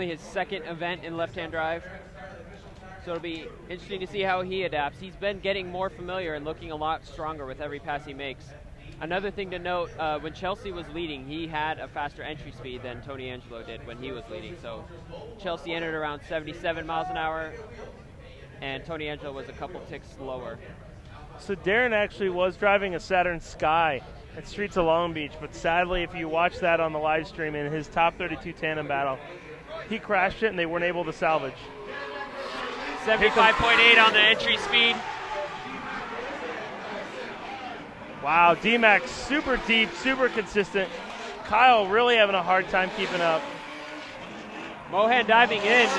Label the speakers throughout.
Speaker 1: only his second event in left-hand drive. So it'll be interesting to see how he adapts. He's been getting more familiar and looking a lot stronger with every pass he makes. Another thing to note, when Chelsea was leading, he had a faster entry speed than Tony Angelo did when he was leading. So Chelsea entered around 77 miles an hour, and Tony Angelo was a couple ticks slower.
Speaker 2: So Darren actually was driving a Saturn Sky at Streets of Long Beach, but sadly, if you watch that on the live stream in his top 32 tandem battle, he crashed it and they weren't able to salvage.
Speaker 1: 75.8 on the entry speed.
Speaker 2: Wow, D-Mac super deep, super consistent. Kyle really having a hard time keeping up.
Speaker 1: Mohan diving in.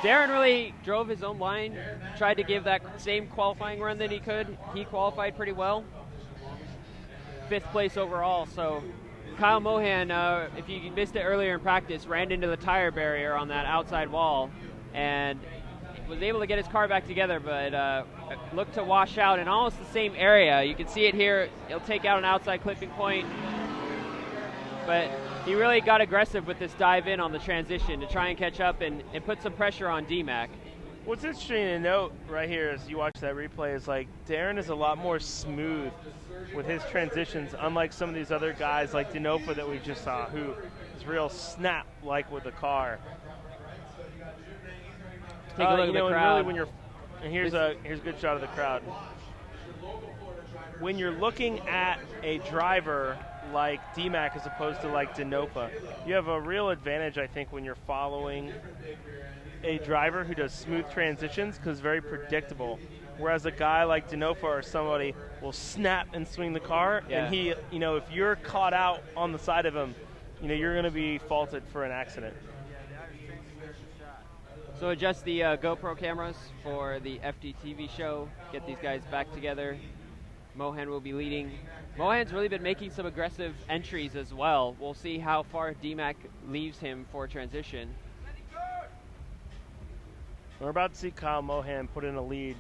Speaker 1: Darren really drove his own line, tried to give that same qualifying run that he could. He qualified pretty well. 5th place overall, so Kyle Mohan, if you missed it earlier in practice, ran into the tire barrier on that outside wall and was able to get his car back together, but looked to wash out in almost the same area. You can see it here. He'll take out an outside clipping point, but he really got aggressive with this dive in on the transition to try and catch up and put some pressure on D-Mac.
Speaker 2: What's interesting to note right here as you watch that replay is like Darren is a lot more smooth with his transitions, unlike some of these other guys like Denofa that we just saw, who is real snap-like with the car.
Speaker 1: Take a look at the crowd.
Speaker 2: Really here's a good shot of the crowd. When you're looking at a driver like D-Mac as opposed to like Denofa, you have a real advantage, I think, when you're following a driver who does smooth transitions because it's very predictable. Whereas a guy like Denofa or somebody will snap and swing the car, and he, if you're caught out on the side of him, you're going to be faulted for an accident.
Speaker 1: So adjust the GoPro cameras for the FDTV show. Get these guys back together. Mohan will be leading. Mohan's really been making some aggressive entries as well. We'll see how far D-Mac leaves him for transition.
Speaker 2: We're about to see Kyle Mohan put in a lead.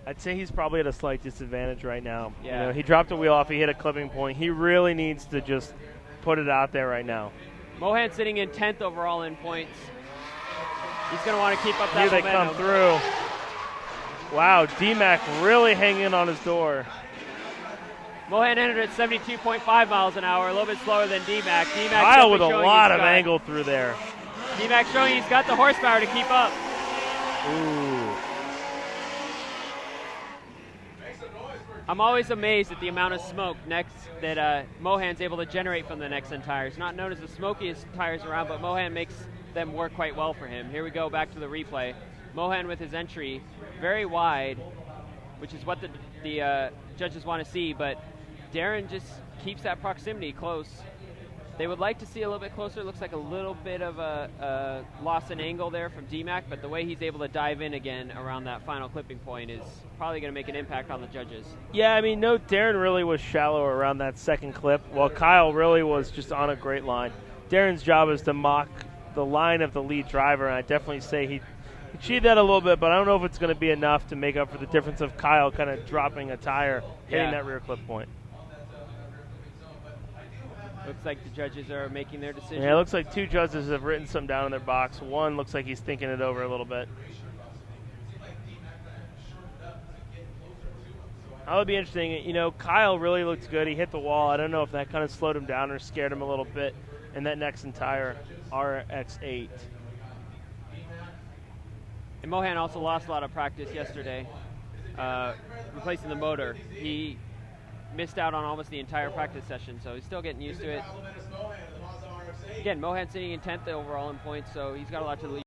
Speaker 2: I'd say he's probably at a slight disadvantage right now.
Speaker 1: Yeah.
Speaker 2: He dropped a wheel off. He hit a clipping point. He really needs to just put it out there right now.
Speaker 1: Mohan sitting in 10th overall in points. He's going to want to keep up that
Speaker 2: momentum. Here they come through. Wow, D-Mac really hanging on his door.
Speaker 1: Mohan entered at 72.5 miles an hour, a little bit slower than D-Mac.
Speaker 2: Kyle with a lot of angle through there.
Speaker 1: D-Mac showing he's got the horsepower to keep up.
Speaker 2: Ooh.
Speaker 1: I'm always amazed at the amount of smoke that Mohan's able to generate from the Nexen tires. Not known as the smokiest tires around, but Mohan makes them work quite well for him. Here we go back to the replay. Mohan with his entry very wide, which is what the judges want to see, but Darren just keeps that proximity close. They would like to see a little bit closer. It looks like a little bit of a loss in angle there from D-Mac, but the way he's able to dive in again around that final clipping point is probably going to make an impact on the judges.
Speaker 2: Yeah, Darren really was shallow around that second clip, while Kyle really was just on a great line. Darren's job is to mock the line of the lead driver, and I definitely say he achieved that a little bit, but I don't know if it's going to be enough to make up for the difference of Kyle kind of dropping a tire, hitting that rear clip point.
Speaker 1: Looks like the judges are making their decision.
Speaker 2: Yeah, it looks like 2 judges have written some down in their box. One looks like he's thinking it over a little bit. That'll be interesting. Kyle really looked good. He hit the wall. I don't know if that kind of slowed him down or scared him a little bit in that Nexen tire, RX-8.
Speaker 1: And Mohan also lost a lot of practice yesterday, replacing the motor. He missed out on almost the entire practice session, so he's still getting used to it. Again, Mohan sitting in 10th overall in points, so he's got a lot to lose.